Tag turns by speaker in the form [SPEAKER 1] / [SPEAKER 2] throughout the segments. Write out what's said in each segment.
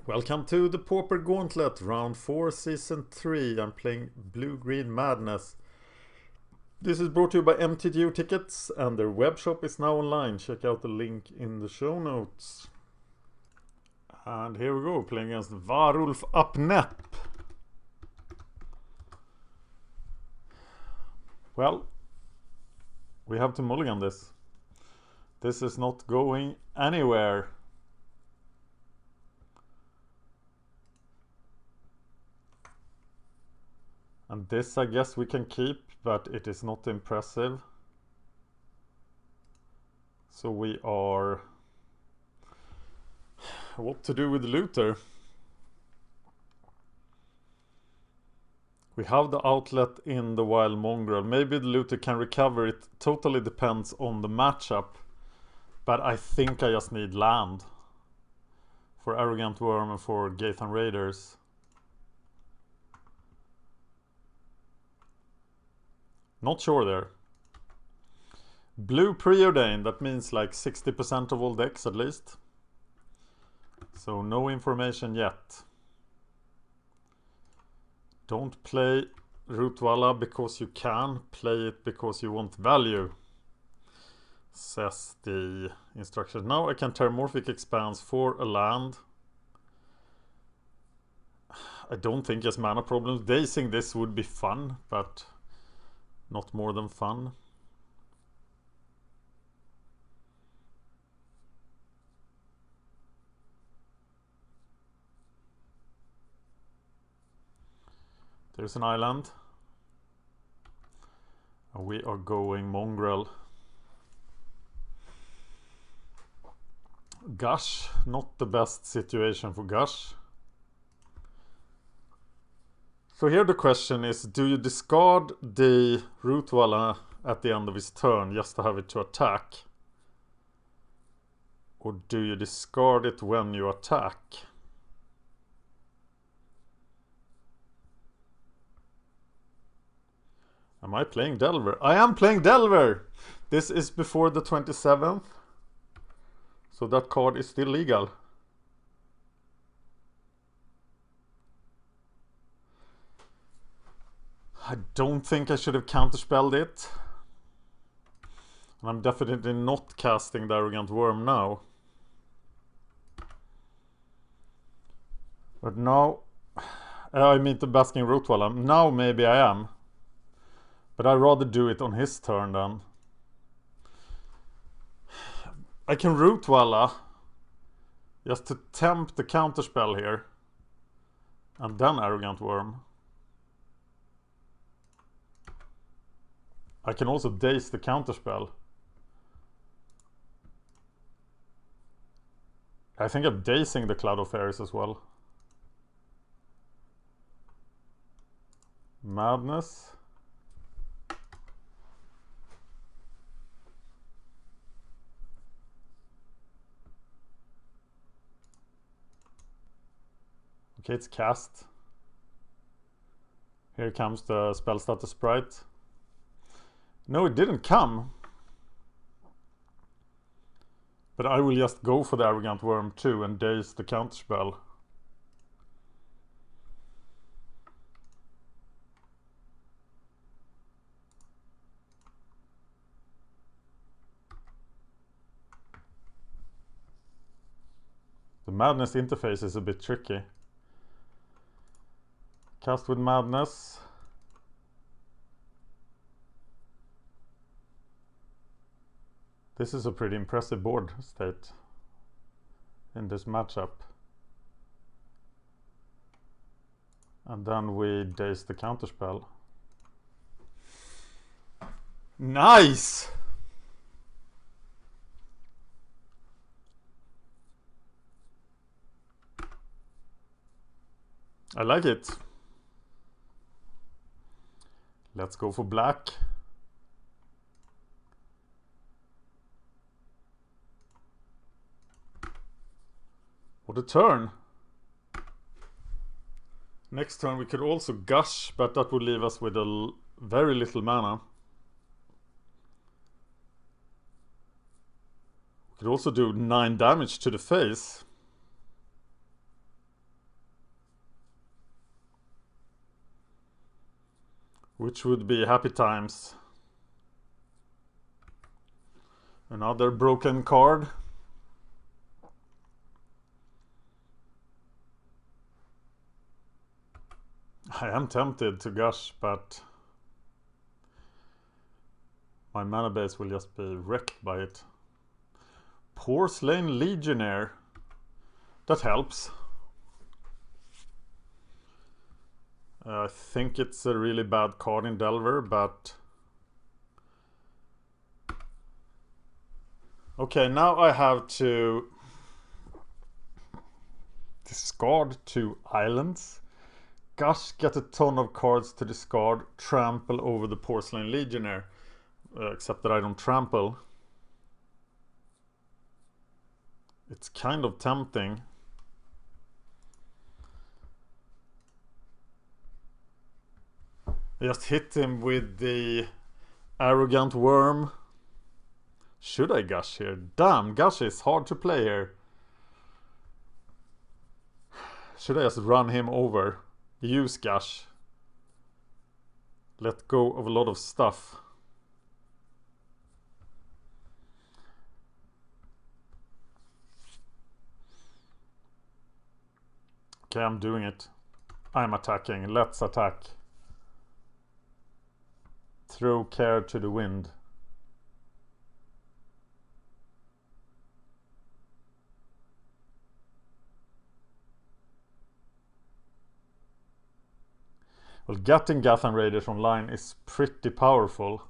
[SPEAKER 1] Welcome to the Pauper Gauntlet, round 4, season 3. I'm playing Blue-Green Madness. This is brought to you by MTGO Tickets, and their webshop is now online. Check out the link in the show notes. And here we go, playing against Varulf Upnep. Well, we have to mulligan this. This is not going anywhere. And this I guess we can keep, but it is not impressive. So we are... What to do with Luther? We have the outlet in the Wild Mongrel. Maybe the Luther can recover. It totally depends on the matchup. But I think I just need land. For Arrogant Worm and for Gaithan Raiders. Not sure there. Blue preordained, that means like 60% of all decks at least. So no information yet. Don't play Rootwalla because you can, play it because you want value, says the instruction. Now I can Terramorphic Expanse for a land. I don't think there's mana problems. Dazing this would be fun, but not more than fun. There's an island. And we are going Mongrel. Gush, not the best situation for Gush. So here the question is, do you discard the Rootwalla at the end of his turn just to have it to attack? Or do you discard it when you attack? Am I playing Delver? I am playing Delver! This is before the 27th. So that card is still legal. I don't think I should have counterspelled it. And I'm definitely not casting the Arrogant Worm now. But now... I mean the Basking Rootwalla. Now maybe I am. But I'd rather do it on his turn then. I can Rootwalla just to tempt the counterspell here. And then Arrogant Worm. I can also daze the counterspell. I think I'm dazing the Cloud of Fairies as well. Madness. Okay, it's cast. Here comes the spell status sprite. No, it didn't come. But I will just go for the Arrogant Worm too and daze the counterspell. The Madness interface is a bit tricky. Cast with Madness. This is a pretty impressive board state in this matchup. And then we daze the counterspell. Nice! I like it. Let's go for black. What a turn. Next turn we could also Gush, but that would leave us with very little mana. We could also do 9 damage to the face. which would be happy times. Another broken card. I am tempted to gush, but my mana base will just be wrecked by it. Porcelain Legionnaire. That helps. I think it's a really bad card in Delver, but... Okay, now I have to discard 2 islands. Gush, get a ton of cards to discard, trample over the Porcelain Legionnaire. Except that I don't trample. It's kind of tempting. I just hit him with the Arrogant Worm. Should I gush here? Damn, gush is hard to play here. Should I just run him over? Use gush. Let go of a lot of stuff. Okay, I'm doing it. I'm attacking. Let's attack. Throw care to the wind. Well, getting Gathan Raiders online is pretty powerful.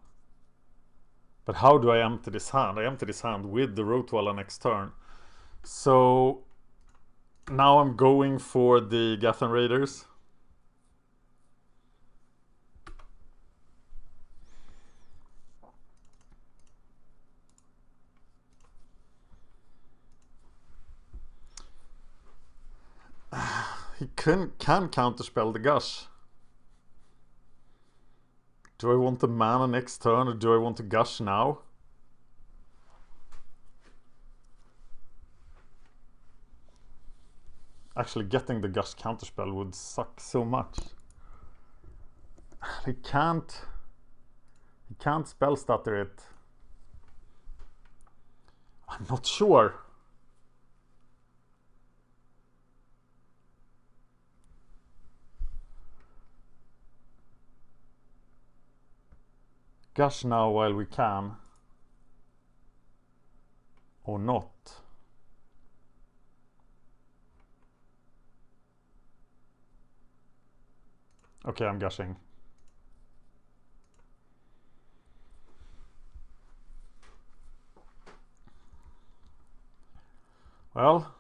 [SPEAKER 1] But how do I empty this hand? I empty this hand with the Rotwalla next turn. So now I'm going for the Gathan Raiders. He can counterspell the Gush. Do I want the mana next turn or do I want to Gush now? Actually, getting the Gush counterspell would suck so much. He can't spell stutter it. I'm not sure. Gush now while we can. Or not. Okay, I'm gushing. Well,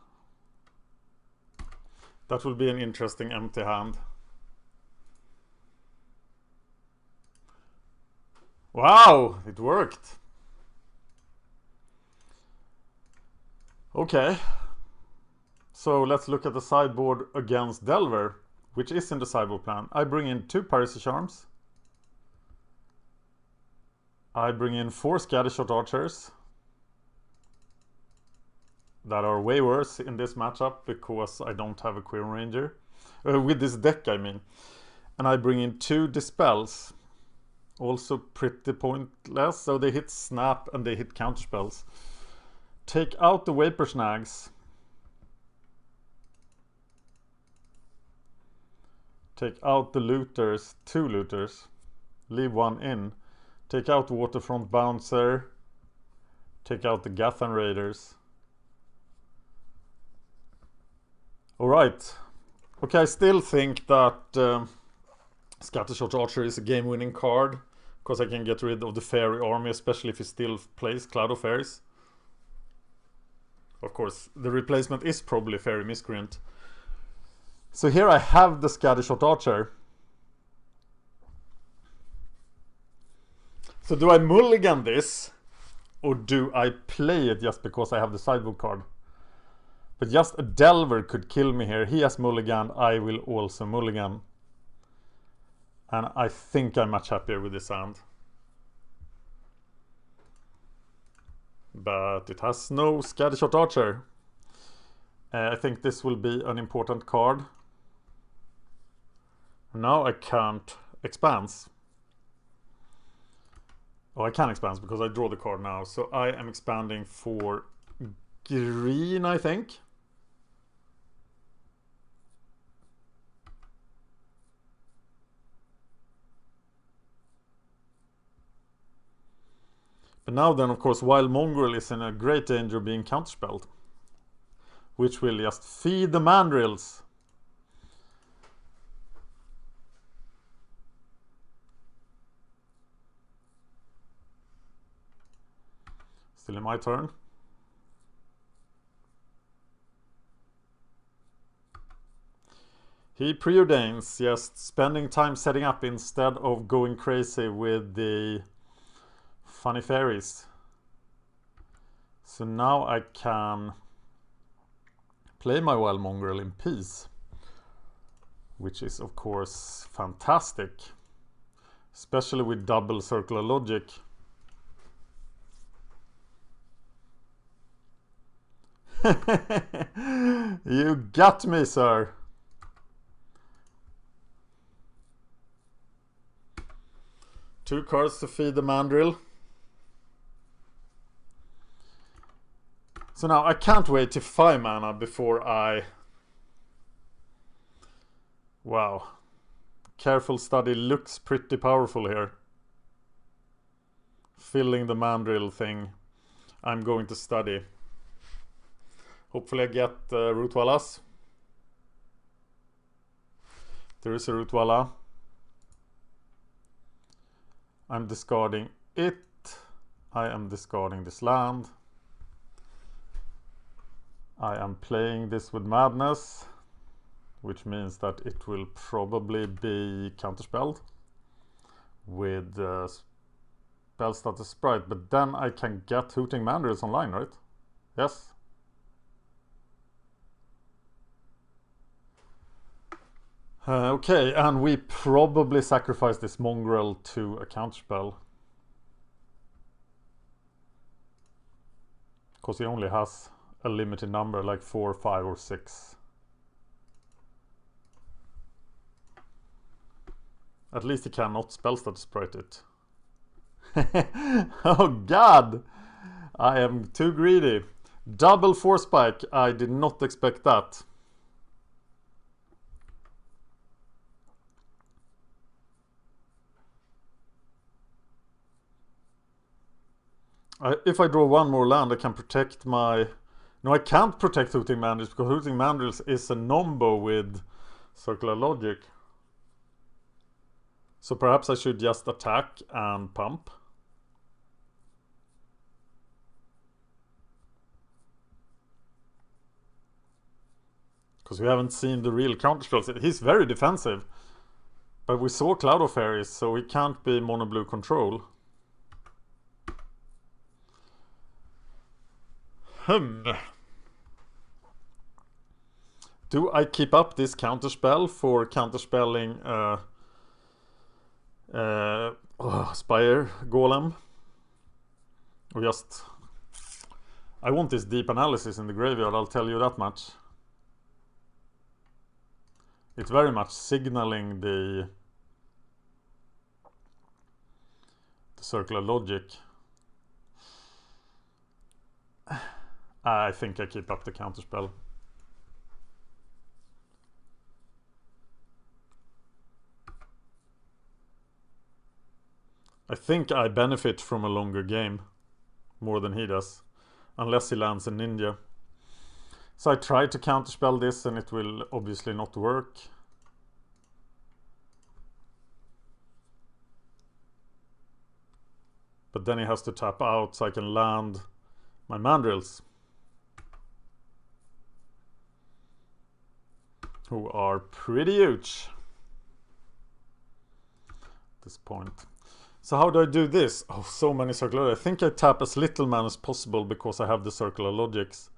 [SPEAKER 1] that will be an interesting empty hand. Wow, it worked. Okay. So let's look at the sideboard against Delver, which is in the sideboard plan. I bring in 2 Piracy Charms. I bring in 4 Scattershot Archers. That are way worse in this matchup because I don't have a Quirn Ranger. With this deck, I mean. And I bring in 2 Dispels. Also pretty pointless, so they hit Snap and they hit Counterspells. Take out the Vapor Snags. Take out the Looters, 2 Looters. Leave 1 in. Take out Waterfront Bouncer. Take out the Gathan Raiders. Alright. Okay, I still think that Scattershot Archer is a game-winning card. Because I can get rid of the Fairy army, especially if he still plays Cloud of Fairies. Of course, the replacement is probably Fairy Miscreant. So here I have the Scattershot Archer. So do I mulligan this? Or do I play it just because I have the sideboard card? But just a Delver could kill me here. He has mulligan, I will also mulligan. And I think I'm much happier with this hand. But it has no Scattershot Archer. I think this will be an important card. Now I can't Expanse. Oh, I can expand because I draw the card now. So I am expanding for green, I think. But now then, of course, Wild Mongrel is in a great danger of being counterspelled, which will just feed the mandrills. Still in my turn. He preordains, just spending time setting up instead of going crazy with the funny fairies. So now I can play my Wild Mongrel in peace, which is of course fantastic, especially with double circular logic. You got me, sir. Two cards to feed the mandrill. So now I can't wait to 5 mana before I... Wow. Careful study looks pretty powerful here. Filling the mandrill thing. I'm going to study. Hopefully I get Rootwallas. There is a Rootwalla. I'm discarding it. I am discarding this land. I am playing this with Madness, which means that it will probably be counterspelled with spell status sprite, but then I can get Hooting Mandrills online, right? Yes. Okay, and we probably sacrifice this mongrel to a counterspell, because he only has a limited number, like 4, 5, or 6. At least he cannot spell status sprite it. Oh god! I am too greedy. Double Force Spike. I did not expect that. If I draw one more land, I can protect my... No, I can't protect Hooting Mandrills, because Hooting Mandrills is a nombo with Circular Logic. So perhaps I should just attack and pump. Because we haven't seen the real counterspells. He's very defensive. But we saw Cloud of Fairies, so he can't be mono blue control. Do I keep up this counterspell for counterspelling Spire Golem? Or just... I want this deep analysis in the graveyard, I'll tell you that much. It's very much signaling the circular logic. I think I keep up the counterspell. I think I benefit from a longer game more than he does, unless he lands a ninja. So I try to counterspell this and it will obviously not work. But then he has to tap out so I can land my mandrills, who are pretty huge at this point. So how do I do this? Oh, so many circular. I think I tap as little mana as possible because I have the circular logics.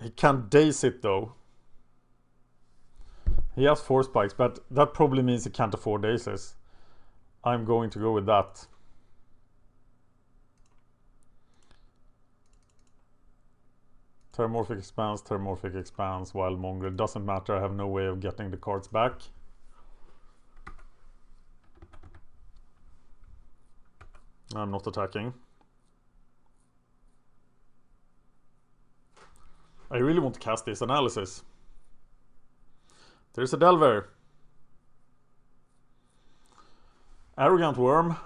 [SPEAKER 1] He can't daze it though. He has 4 spikes, but that probably means he can't afford dazes. I'm going to go with that. Terramorphic expands, Wild Mongrel. Doesn't matter, I have no way of getting the cards back. I'm not attacking. I really want to cast this analysis. There's a Delver. Arrogant Worm.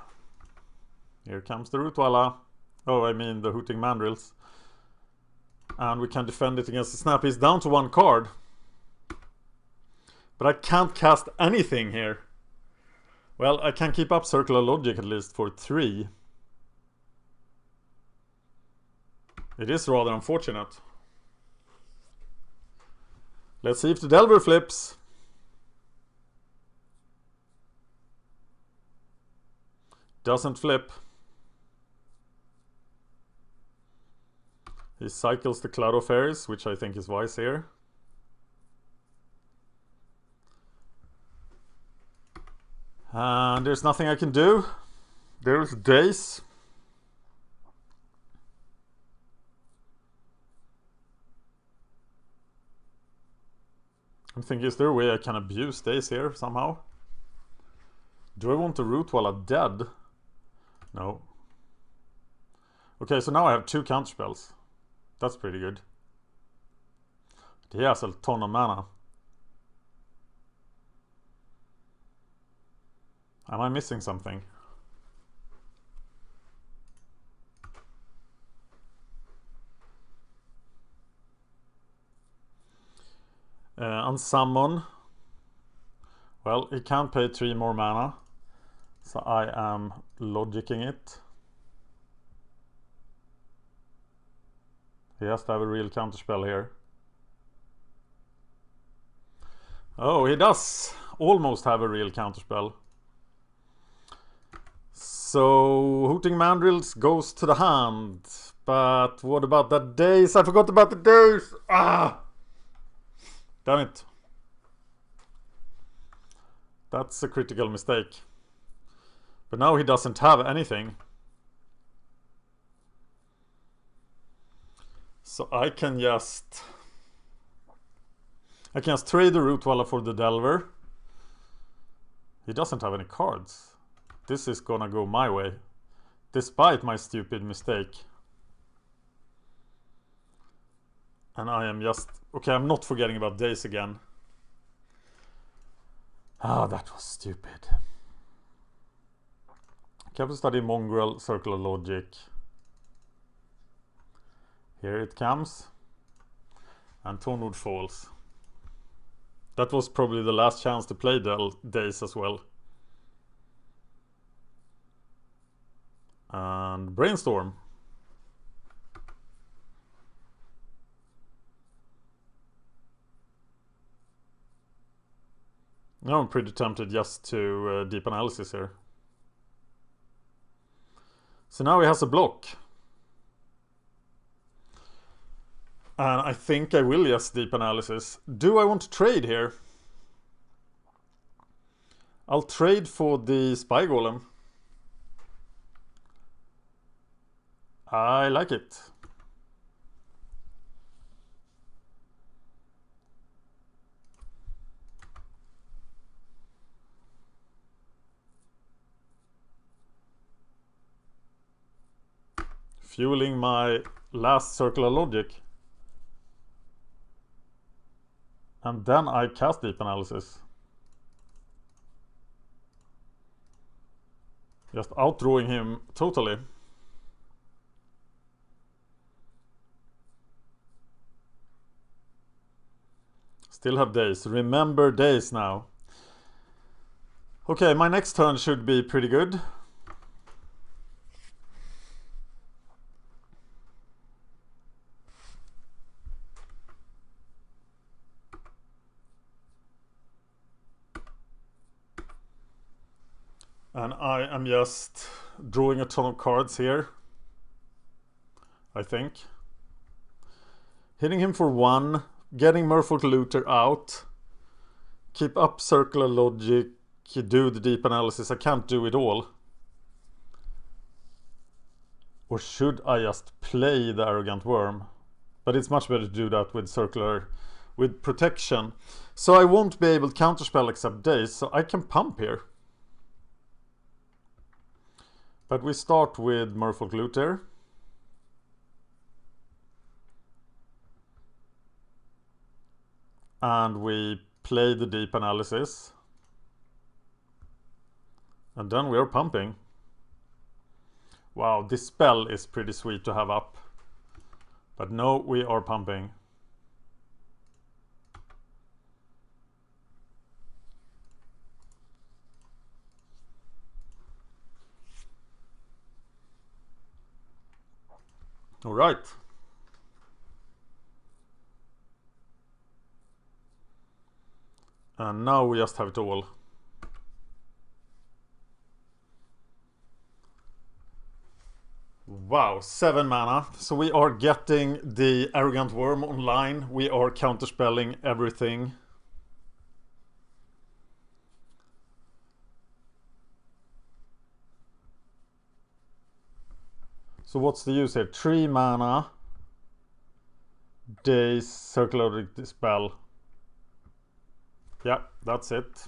[SPEAKER 1] Here comes the Rootwalla. Oh, I mean the Hooting Mandrills. And we can defend it against the Snap. He's down to 1 card. But I can't cast anything here. Well, I can keep up Circular Logic at least for 3. It is rather unfortunate. Let's see if the Delver flips. Doesn't flip. He cycles the Cloud of Fairies, which I think is wise here. And there's nothing I can do. There's Daze. I'm thinking, is there a way I can abuse Daze here somehow? Do I want to Rootwalla dead? No. Okay, so now I have 2 counterspells. That's pretty good. But he has a ton of mana. Am I missing something? Unsummon. Well, he can't pay 3 more mana. So I am logicking it. He has to have a real counterspell here. Oh, he does almost have a real counterspell. So Hooting Mandrills goes to the hand. But what about that Daze? I forgot about the Daze. Ah! Damn it. That's a critical mistake. But now he doesn't have anything. So I can just trade the Rootwalla for the Delver. He doesn't have any cards. This is gonna go my way, despite my stupid mistake. And I am just... Okay, I'm not forgetting about Daze again. Ah, that was stupid. Capital Study, Mongrel, Circular Logic. Here it comes. And Tonwood falls. That was probably the last chance to play Daze as well. And Brainstorm. Now I'm pretty tempted just to deep analysis here. So now he has a block. And I think I will just deep analysis. Do I want to trade here? I'll trade for the Spy Golem. I like it. Fueling my last Circular Logic. And then I cast Deep Analysis. Just outdrawing him totally. Still have Daze. Remember Daze now. Okay, my next turn should be pretty good. And I am just drawing a ton of cards here, I think. Hitting him for 1, getting Merfolk Looter out, keep up Circular Logic, do the deep analysis. I can't do it all. Or should I just play the Arrogant Worm? But it's much better to do that with protection. So I won't be able to counterspell except Daze, so I can pump here. But we start with Merfolk Looter. And we play the deep analysis. And then we are pumping. Wow, this spell is pretty sweet to have up. But no, we are pumping. All right. And now we just have it all. Wow, 7 mana. So we are getting the Arrogant Worm online. We are counterspelling everything. So what's the use here? 3 mana. Daze, Circular Dispel. Yeah, that's it.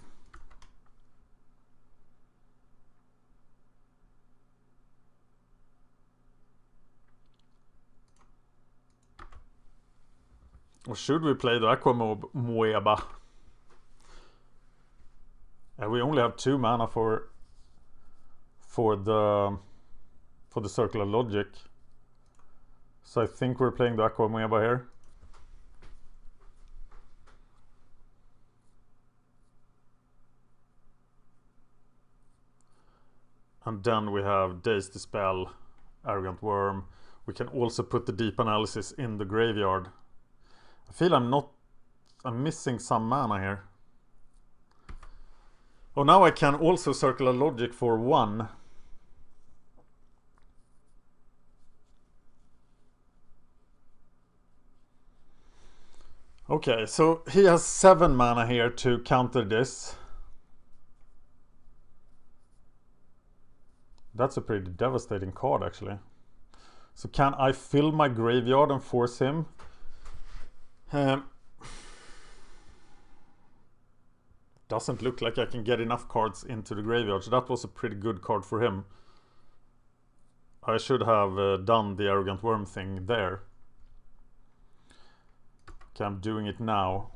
[SPEAKER 1] Or should we play the Aquamoeba? We only have 2 mana for the Circular Logic. So I think we're playing the Aquamoeba here. And then we have Daze Dispel, Arrogant Worm. We can also put the deep analysis in the graveyard. I feel I'm missing some mana here. Oh, now I can also Circular Logic for 1. Okay, so he has 7 mana here to counter this. That's a pretty devastating card, actually. So can I fill my graveyard and force him? Doesn't look like I can get enough cards into the graveyard. So that was a pretty good card for him. I should have done the Arrogant Worm thing there. Okay, I'm doing it now.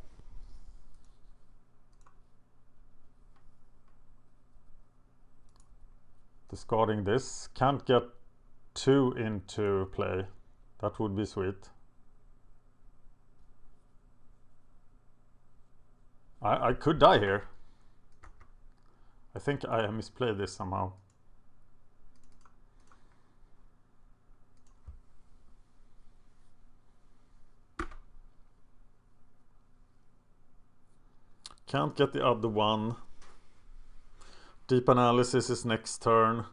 [SPEAKER 1] Discarding this. Can't get 2 into play. That would be sweet. I could die here. I think I misplayed this somehow. Can't get the other one. Deep analysis is next turn.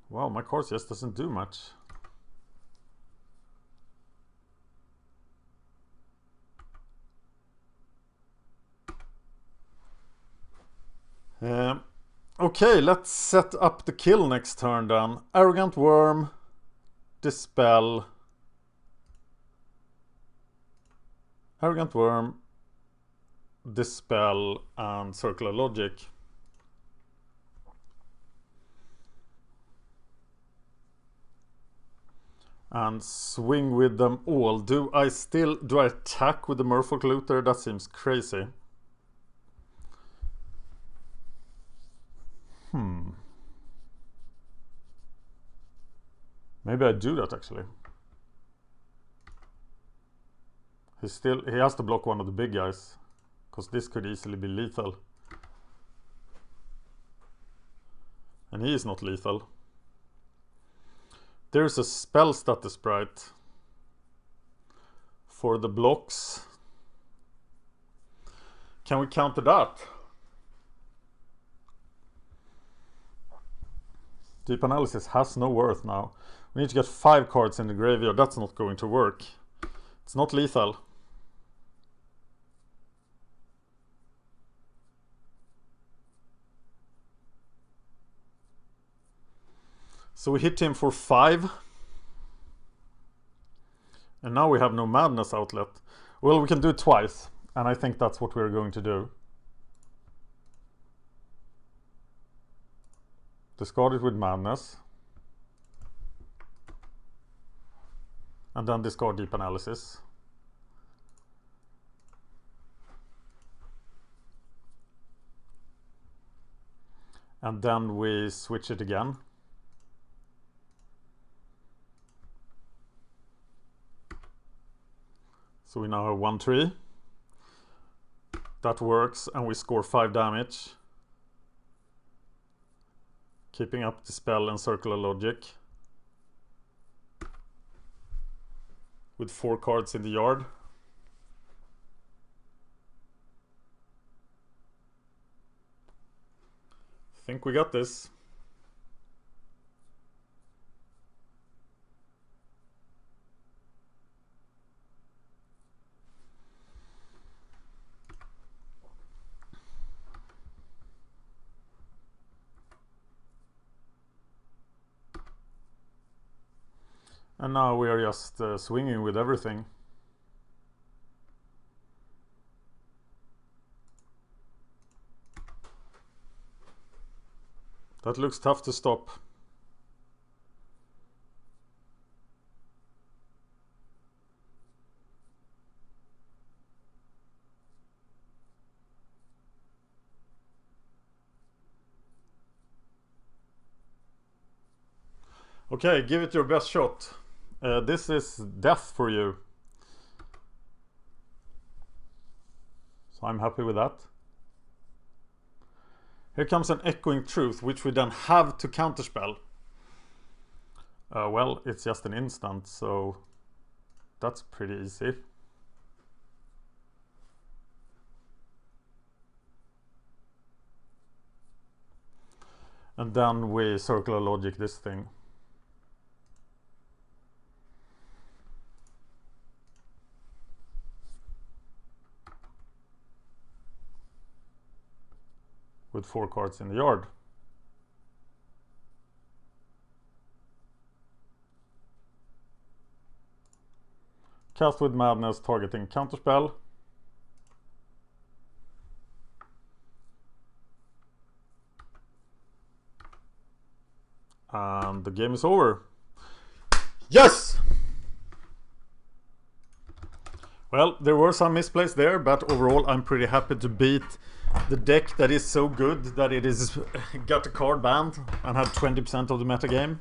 [SPEAKER 1] Wow, my card just doesn't do much. Okay, let's set up the kill next turn then. Arrogant Worm, Dispel. Arrogant Worm, Dispel, and Circular Logic. And swing with them all. Do I attack with the Merfolk Looter? That seems crazy. Maybe I do that actually. He has to block one of the big guys, because this could easily be lethal. And he is not lethal. There's a spell status sprite for the blocks. Can we counter that? Deep analysis has no worth now. We need to get 5 cards in the graveyard. That's not going to work. It's not lethal. So we hit him for 5. And now we have no madness outlet. Well, we can do it twice. And I think that's what we're going to do. discard it with Madness, and then discard Deep Analysis. And then we switch it again. So we now have 1 tree. That works, and we score 5 damage. Keeping up the spell and circular logic. With 4 cards in the yard. Think we got this. And now we are just swinging with everything. That looks tough to stop. Okay, give it your best shot. This is death for you. So I'm happy with that. Here comes an Echoing Truth, which we then have to counterspell. Well, it's just an instant, so that's pretty easy. And then we circular logic this thing. With 4 cards in the yard. Cast with Madness, targeting counterspell. And the game is over. Yes! Well, there were some misplays there, but overall I'm pretty happy to beat the deck that is so good that it is got a card banned and had 20% of the metagame.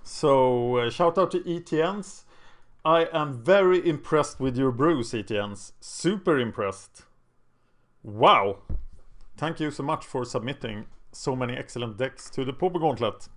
[SPEAKER 1] So shout out to ETNs. I am very impressed with your brews, ETNs. Super impressed. Wow. Thank you so much for submitting so many excellent decks to the Pauper Gauntlet.